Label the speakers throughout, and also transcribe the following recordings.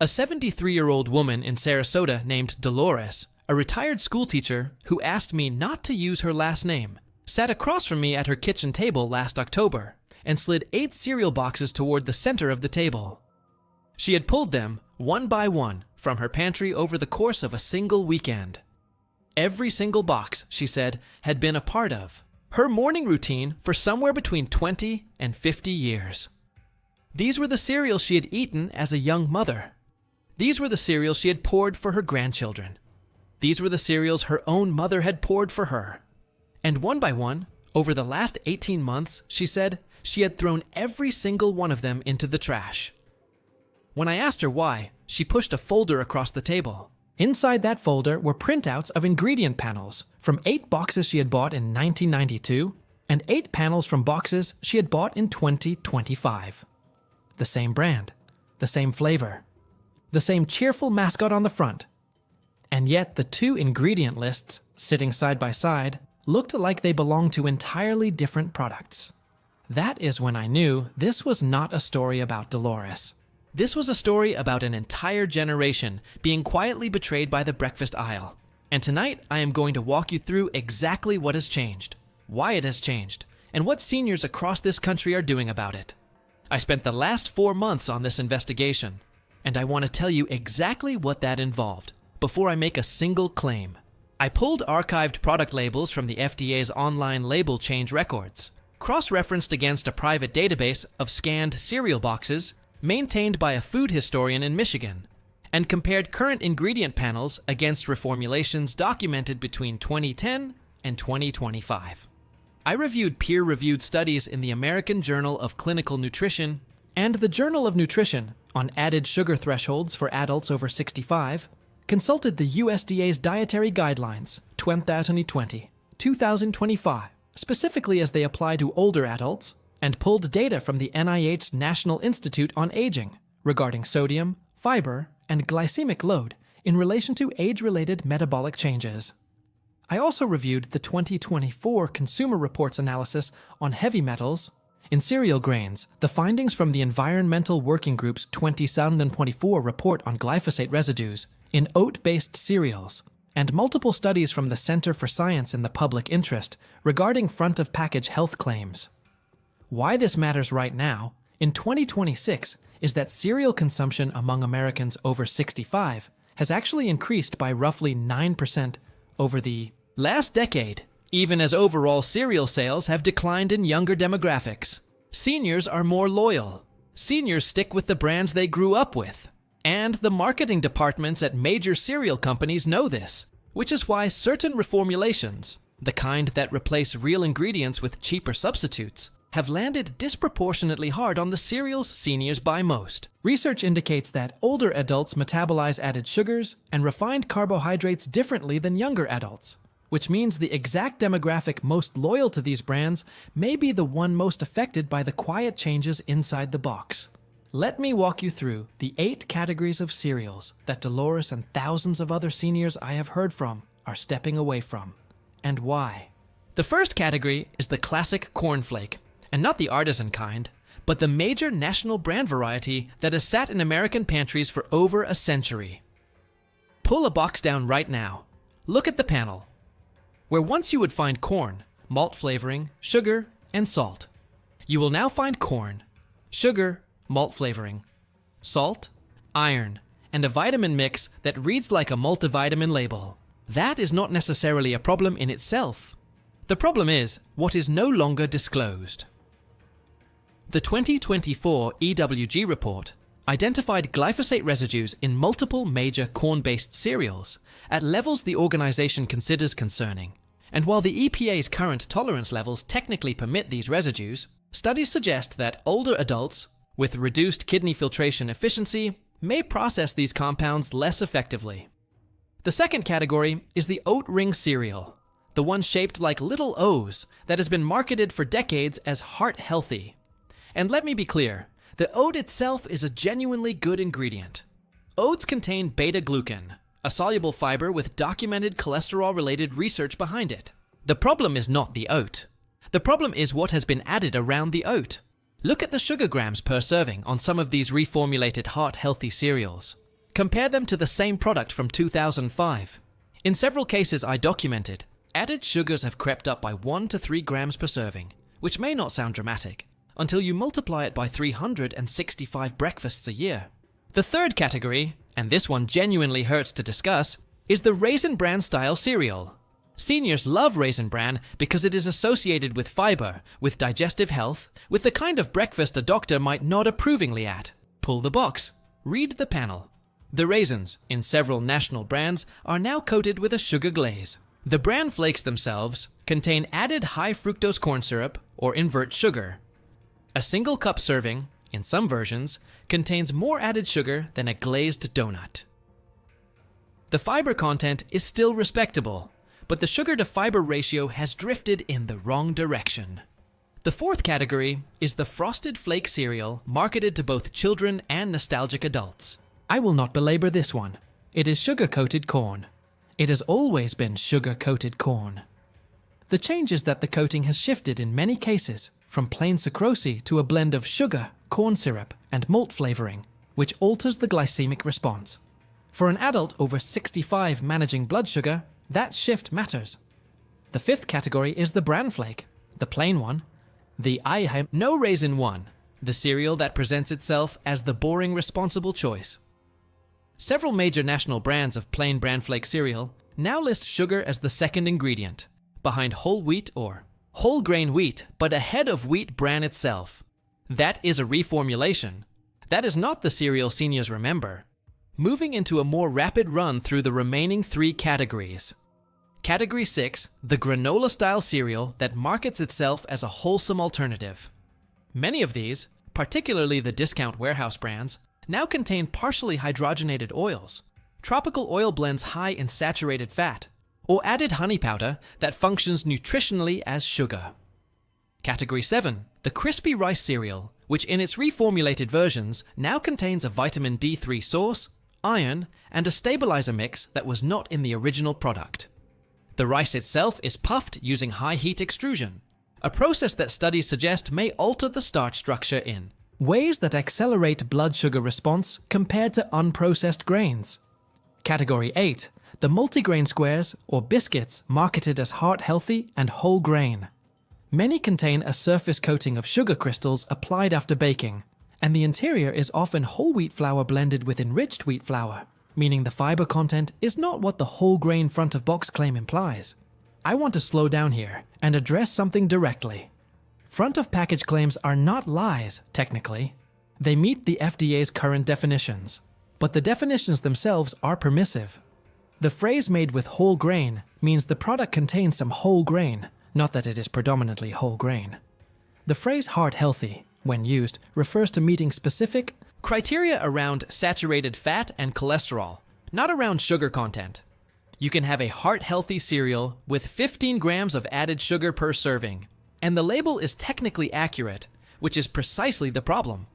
Speaker 1: A 73-year-old woman in Sarasota named Dolores, a retired schoolteacher who asked me not to use her last name, sat across from me at her kitchen table last October and slid 8 cereal boxes toward the center of the table. She had pulled them, one by one, from her pantry over the course of a single weekend. Every single box, she said, had been a part of her morning routine for somewhere between 20 and 50 years. These were the cereals she had eaten as a young mother. These were the cereals she had poured for her grandchildren. These were the cereals her own mother had poured for her. And one by one, over the last 18 months, she said, she had thrown every single one of them into the trash. When I asked her why, she pushed a folder across the table. Inside that folder were printouts of ingredient panels from 8 boxes she had bought in 1992 and 8 panels from boxes she had bought in 2025. The same brand, the same flavor, the same cheerful mascot on the front. And yet the 2 ingredient lists, sitting side by side, looked like they belonged to entirely different products. That is when I knew this was not a story about Dolores. This was a story about an entire generation being quietly betrayed by the breakfast aisle. And tonight, I am going to walk you through exactly what has changed, why it has changed, and what seniors across this country are doing about it. I spent the last 4 months on this investigation, and I want to tell you exactly what that involved before I make a single claim. I pulled archived product labels from the FDA's online label change records, cross-referenced against a private database of scanned cereal boxes maintained by a food historian in Michigan, and compared current ingredient panels against reformulations documented between 2010 and 2025. I reviewed peer-reviewed studies in the American Journal of Clinical Nutrition and the Journal of Nutrition on added sugar thresholds for adults over 65, consulted the USDA's Dietary Guidelines 2020-2025, specifically as they apply to older adults, and pulled data from the NIH's National Institute on Aging regarding sodium, fiber, and glycemic load in relation to age-related metabolic changes. I also reviewed the 2024 Consumer Reports analysis on heavy metals in cereal grains, the findings from the Environmental Working Group's 2024 report on glyphosate residues in oat-based cereals, and multiple studies from the Center for Science in the Public Interest regarding front-of-package health claims. Why this matters right now, in 2026, is that cereal consumption among Americans over 65 has actually increased by roughly 9% over the last decade, even as overall cereal sales have declined in younger demographics. Seniors are more loyal. Seniors stick with the brands they grew up with. And the marketing departments at major cereal companies know this, which is why certain reformulations, the kind that replace real ingredients with cheaper substitutes, have landed disproportionately hard on the cereals seniors buy most. Research indicates that older adults metabolize added sugars and refined carbohydrates differently than younger adults, which means the exact demographic most loyal to these brands may be the one most affected by the quiet changes inside the box. Let me walk you through the 8 categories of cereals that Dolores and thousands of other seniors I have heard from are stepping away from, and why. The first category is the classic cornflake, and not the artisan kind, but the major national brand variety that has sat in American pantries for over a century. Pull a box down right now. Look at the panel. Where once you would find corn, malt flavoring, sugar, and salt, you will now find corn, sugar, malt flavoring, salt, iron, and a vitamin mix that reads like a multivitamin label. That is not necessarily a problem in itself. The problem is what is no longer disclosed. The 2024 EWG report identified glyphosate residues in multiple major corn-based cereals at levels the organization considers concerning. And while the EPA's current tolerance levels technically permit these residues, studies suggest that older adults with reduced kidney filtration efficiency may process these compounds less effectively. The second category is the oat ring cereal, the one shaped like little O's that has been marketed for decades as heart-healthy. And let me be clear, the oat itself is a genuinely good ingredient. Oats contain beta-glucan, a soluble fiber with documented cholesterol-related research behind it. The problem is not the oat. The problem is what has been added around the oat. Look at the sugar grams per serving on some of these reformulated heart-healthy cereals. Compare them to the same product from 2005. In several cases I documented, added sugars have crept up by 1 to 3 grams per serving, which may not sound dramatic, until you multiply it by 365 breakfasts a year. The third category, and this one genuinely hurts to discuss, is the Raisin Bran style cereal. Seniors love Raisin Bran because it is associated with fiber, with digestive health, with the kind of breakfast a doctor might nod approvingly at. Pull the box. Read the panel. The raisins, in several national brands, are now coated with a sugar glaze. The bran flakes themselves contain added high fructose corn syrup or invert sugar. A single cup serving, in some versions, contains more added sugar than a glazed donut. The fiber content is still respectable, but the sugar-to-fiber ratio has drifted in the wrong direction. The fourth category is the Frosted Flake cereal marketed to both children and nostalgic adults. I will not belabor this one. It is sugar-coated corn. It has always been sugar-coated corn. The change is that the coating has shifted in many cases from plain sucrose to a blend of sugar, corn syrup, and malt flavoring, which alters the glycemic response. For an adult over 65 managing blood sugar, that shift matters. The fifth category is the bran flake, the plain one, the no raisin one, the cereal that presents itself as the boring responsible choice. Several major national brands of plain bran flake cereal now list sugar as the second ingredient, behind whole wheat or whole grain wheat, but ahead of wheat bran itself. That is a reformulation. That is not the cereal seniors remember. Moving into a more rapid run through the remaining 3 categories. Category 6, the granola-style cereal that markets itself as a wholesome alternative. Many of these, particularly the discount warehouse brands, now contain partially hydrogenated oils, tropical oil blends high in saturated fat, or added honey powder that functions nutritionally as sugar. Category 7, the crispy rice cereal, which in its reformulated versions now contains a vitamin D3 source, iron, and a stabilizer mix that was not in the original product. The rice itself is puffed using high heat extrusion, a process that studies suggest may alter the starch structure in ways that accelerate blood sugar response compared to unprocessed grains. Category 8, the multigrain squares or biscuits marketed as heart-healthy and whole grain. Many contain a surface coating of sugar crystals applied after baking, and the interior is often whole wheat flour blended with enriched wheat flour, meaning the fiber content is not what the whole grain front of box claim implies. I want to slow down here and address something directly. Front of package claims are not lies, technically. They meet the FDA's current definitions, but the definitions themselves are permissive. The phrase made with whole grain means the product contains some whole grain, not that it is predominantly whole grain. The phrase heart-healthy, when used, refers to meeting specific criteria around saturated fat and cholesterol, not around sugar content. You can have a heart-healthy cereal with 15 grams of added sugar per serving, and the label is technically accurate, which is precisely the problem.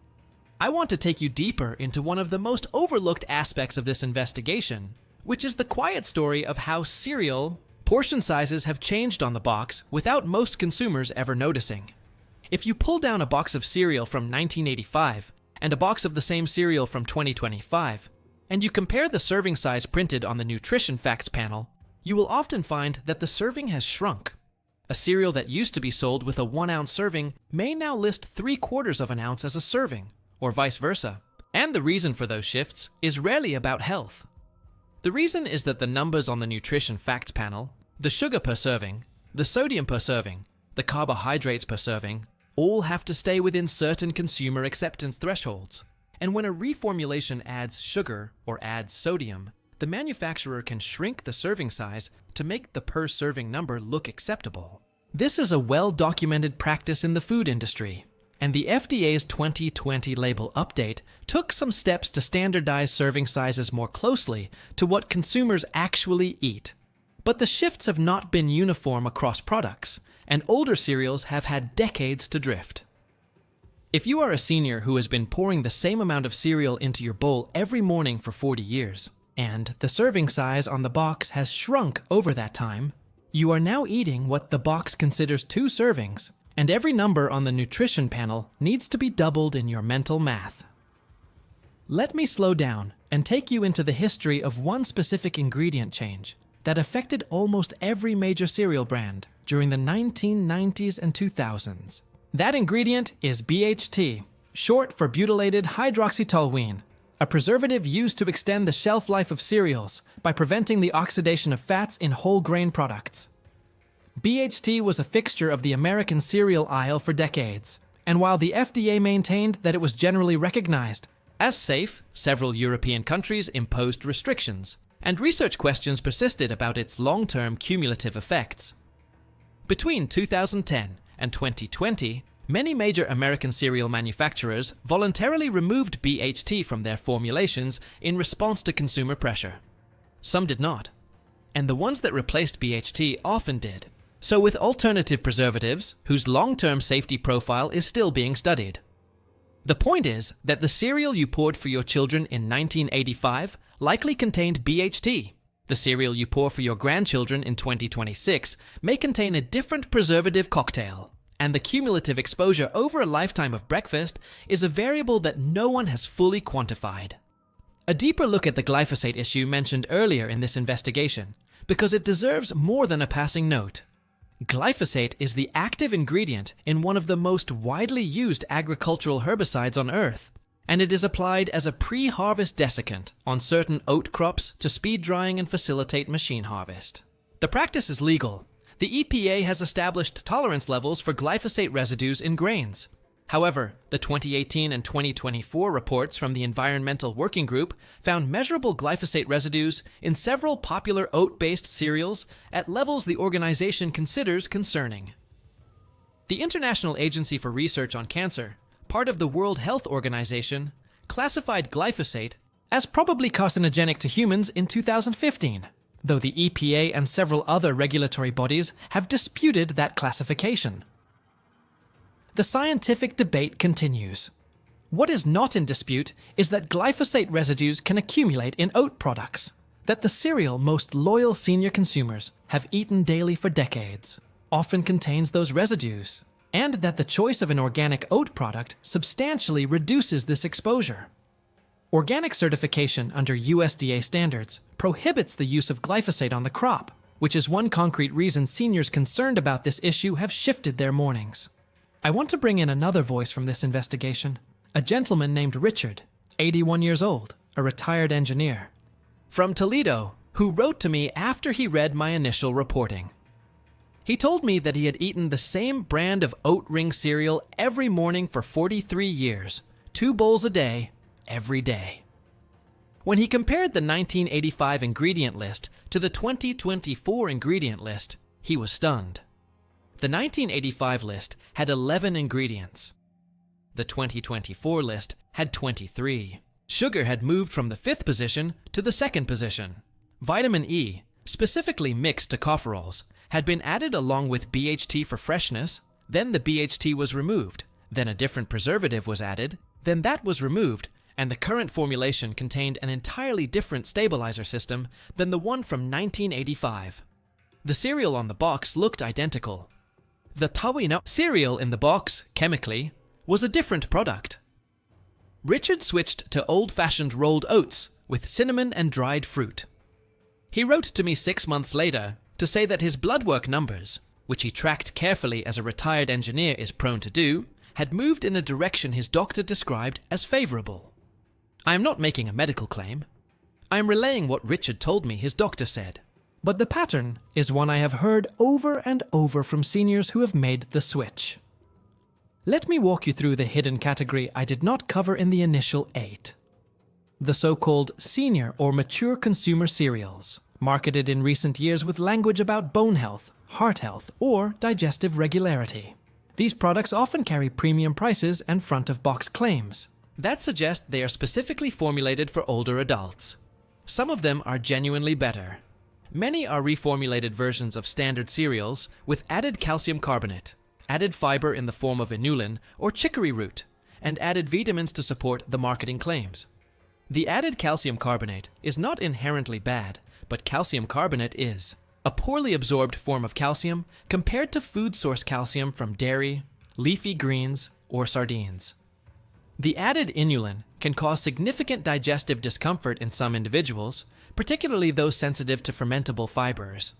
Speaker 1: I want to take you deeper into one of the most overlooked aspects of this investigation, which is the quiet story of how cereal portion sizes have changed on the box without most consumers ever noticing. If you pull down a box of cereal from 1985 and a box of the same cereal from 2025, and you compare the serving size printed on the nutrition facts panel, you will often find that the serving has shrunk. A cereal that used to be sold with a 1-ounce serving may now list 3/4 of an ounce as a serving, or vice versa. And the reason for those shifts is rarely about health. The reason is that the numbers on the nutrition facts panel, the sugar per serving, the sodium per serving, the carbohydrates per serving, all have to stay within certain consumer acceptance thresholds. And when a reformulation adds sugar or adds sodium, the manufacturer can shrink the serving size to make the per serving number look acceptable. This is a well-documented practice in the food industry, and the FDA's 2020 label update took some steps to standardize serving sizes more closely to what consumers actually eat. But the shifts have not been uniform across products, and older cereals have had decades to drift. If you are a senior who has been pouring the same amount of cereal into your bowl every morning for 40 years, and the serving size on the box has shrunk over that time, you are now eating what the box considers 2 servings, and every number on the nutrition panel needs to be doubled in your mental math. Let me slow down and take you into the history of one specific ingredient change that affected almost every major cereal brand during the 1990s and 2000s. That ingredient is BHT, short for butylated hydroxytoluene, a preservative used to extend the shelf life of cereals by preventing the oxidation of fats in whole grain products. BHT was a fixture of the American cereal aisle for decades, and while the FDA maintained that it was generally recognized as safe, several European countries imposed restrictions, and research questions persisted about its long-term cumulative effects. Between 2010 and 2020, many major American cereal manufacturers voluntarily removed BHT from their formulations in response to consumer pressure. Some did not, and the ones that replaced BHT often did. So with alternative preservatives, whose long-term safety profile is still being studied. The point is that the cereal you poured for your children in 1985 likely contained BHT. The cereal you pour for your grandchildren in 2026 may contain a different preservative cocktail, and the cumulative exposure over a lifetime of breakfast is a variable that no one has fully quantified. A deeper look at the glyphosate issue mentioned earlier in this investigation, because it deserves more than a passing note. Glyphosate is the active ingredient in one of the most widely used agricultural herbicides on Earth, and it is applied as a pre-harvest desiccant on certain oat crops to speed drying and facilitate machine harvest. The practice is legal. The EPA has established tolerance levels for glyphosate residues in grains. However, the 2018 and 2024 reports from the Environmental Working Group found measurable glyphosate residues in several popular oat-based cereals at levels the organization considers concerning. The International Agency for Research on Cancer, part of the World Health Organization, classified glyphosate as probably carcinogenic to humans in 2015, though the EPA and several other regulatory bodies have disputed that classification. The scientific debate continues. What is not in dispute is that glyphosate residues can accumulate in oat products, that the cereal most loyal senior consumers have eaten daily for decades often contains those residues, and that the choice of an organic oat product substantially reduces this exposure. Organic certification under USDA standards prohibits the use of glyphosate on the crop, which is one concrete reason seniors concerned about this issue have shifted their mornings. I want to bring in another voice from this investigation, a gentleman named Richard, 81 years old, a retired engineer, from Toledo, who wrote to me after he read my initial reporting. He told me that he had eaten the same brand of oat ring cereal every morning for 43 years, 2 bowls a day, every day. When he compared the 1985 ingredient list to the 2024 ingredient list, he was stunned. The 1985 list had 11 ingredients. The 2024 list had 23. Sugar had moved from the 5th position to the 2nd position. Vitamin E, specifically mixed tocopherols, had been added along with BHT for freshness, then the BHT was removed, then a different preservative was added, then that was removed, and the current formulation contained an entirely different stabilizer system than the one from 1985. The cereal on the box looked identical. The Tawina cereal in the box, chemically, was a different product. Richard switched to old-fashioned rolled oats with cinnamon and dried fruit. He wrote to me 6 months later to say that his blood work numbers, which he tracked carefully as a retired engineer is prone to do, had moved in a direction his doctor described as favorable. I am not making a medical claim. I am relaying what Richard told me his doctor said. But the pattern is one I have heard over and over from seniors who have made the switch. Let me walk you through the hidden category I did not cover in the initial 8. The so-called senior or mature consumer cereals, marketed in recent years with language about bone health, heart health, or digestive regularity. These products often carry premium prices and front-of-box claims that suggest they are specifically formulated for older adults. Some of them are genuinely better. Many are reformulated versions of standard cereals with added calcium carbonate, added fiber in the form of inulin or chicory root, and added vitamins to support the marketing claims. The added calcium carbonate is not inherently bad, but calcium carbonate is a poorly absorbed form of calcium compared to food source calcium from dairy, leafy greens, or sardines. The added inulin can cause significant digestive discomfort in some individuals, particularly those sensitive to fermentable fibers.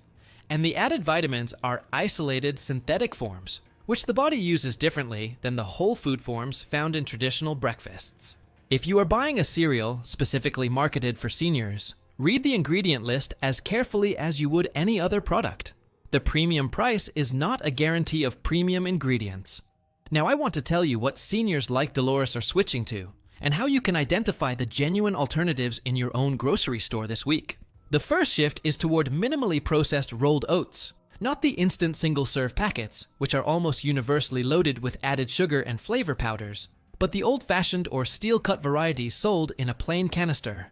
Speaker 1: And the added vitamins are isolated synthetic forms, which the body uses differently than the whole food forms found in traditional breakfasts. If you are buying a cereal specifically marketed for seniors, read the ingredient list as carefully as you would any other product. The premium price is not a guarantee of premium ingredients. Now I want to tell you what seniors like Dolores are switching to, and how you can identify the genuine alternatives in your own grocery store this week. The first shift is toward minimally processed rolled oats, not the instant single-serve packets, which are almost universally loaded with added sugar and flavor powders, but the old-fashioned or steel-cut varieties sold in a plain canister.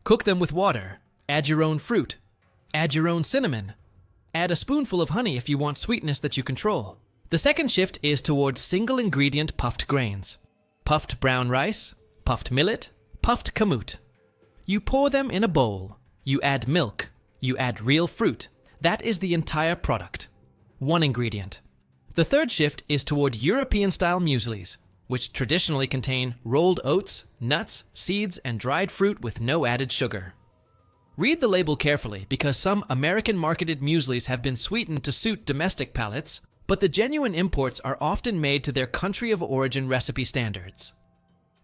Speaker 1: Cook them with water, add your own fruit, add your own cinnamon, add a spoonful of honey if you want sweetness that you control. The second shift is towards single-ingredient puffed grains. Puffed brown rice, puffed millet, puffed kamut. You pour them in a bowl. You add milk. You add real fruit. That is the entire product. One ingredient. The third shift is toward European-style mueslis, which traditionally contain rolled oats, nuts, seeds, and dried fruit with no added sugar. Read the label carefully because some American-marketed mueslis have been sweetened to suit domestic palates, but the genuine imports are often made to their country of origin recipe standards.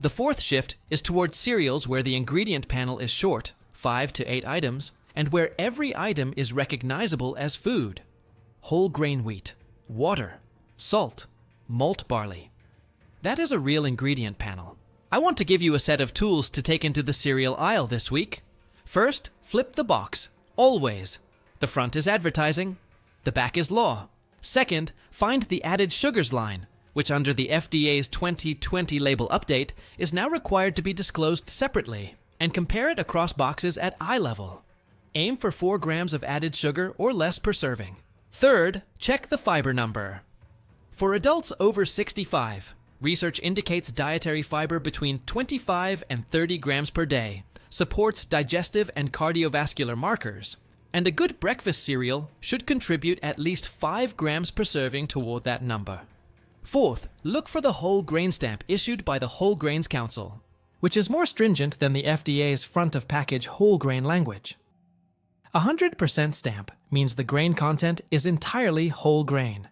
Speaker 1: The fourth shift is towards cereals where the ingredient panel is short, 5 to 8 items, and where every item is recognizable as food. Whole grain wheat, water, salt, malt barley. That is a real ingredient panel. I want to give you a set of tools to take into the cereal aisle this week. First, flip the box, always. The front is advertising, the back is law. Second, find the added sugars line, which under the FDA's 2020 label update is now required to be disclosed separately, and compare it across boxes at eye level. Aim for 4 grams of added sugar or less per serving. Third, check the fiber number. For adults over 65, research indicates dietary fiber between 25 and 30 grams per day, supports digestive and cardiovascular markers, and a good breakfast cereal should contribute at least 5 grams per serving toward that number. Fourth, look for the whole grain stamp issued by the Whole Grains Council, which is more stringent than the FDA's front-of-package whole grain language. 100% stamp means the grain content is entirely whole grain.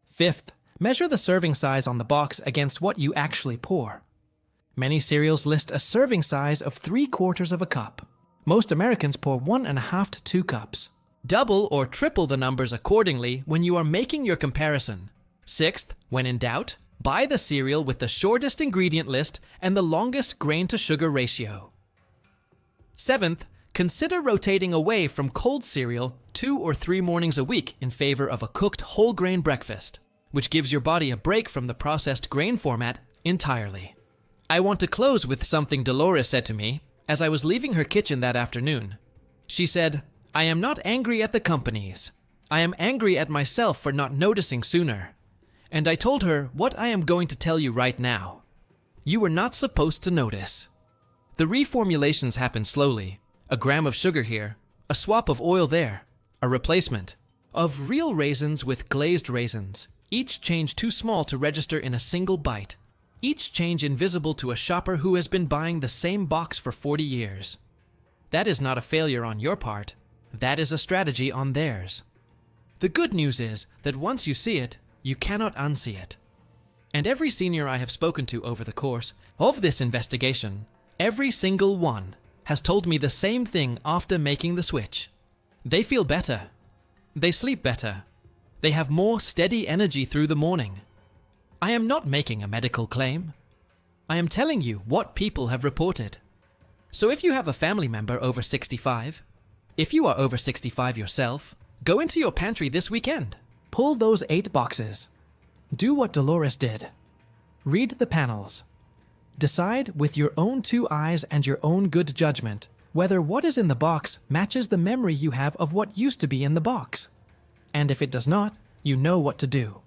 Speaker 1: Fifth, measure the serving size on the box against what you actually pour. Many cereals list a serving size of 3/4 of a cup. Most Americans pour 1.5 to 2 cups. Double or triple the numbers accordingly when you are making your comparison. Sixth, when in doubt, buy the cereal with the shortest ingredient list and the longest grain-to-sugar ratio. Seventh, consider rotating away from cold cereal 2 or 3 mornings a week in favor of a cooked whole grain breakfast, which gives your body a break from the processed grain format entirely. I want to close with something Dolores said to me as I was leaving her kitchen that afternoon. She said, "I am not angry at the companies. I am angry at myself for not noticing sooner." And I told her what I am going to tell you right now. You were not supposed to notice. The reformulations happen slowly. A gram of sugar here, a swap of oil there, a replacement. Of real raisins with glazed raisins, each change too small to register in a single bite. Each change invisible to a shopper who has been buying the same box for 40 years. That is not a failure on your part. That is a strategy on theirs. The good news is that once you see it, you cannot unsee it. And every senior I have spoken to over the course of this investigation, every single one, has told me the same thing after making the switch. They feel better. They sleep better. They have more steady energy through the morning. I am not making a medical claim. I am telling you what people have reported. So if you have a family member over 65, if you are over 65 yourself, go into your pantry this weekend. Pull those 8 boxes. Do what Dolores did. Read the panels. Decide with your own 2 eyes and your own good judgment whether what is in the box matches the memory you have of what used to be in the box. And if it does not, you know what to do.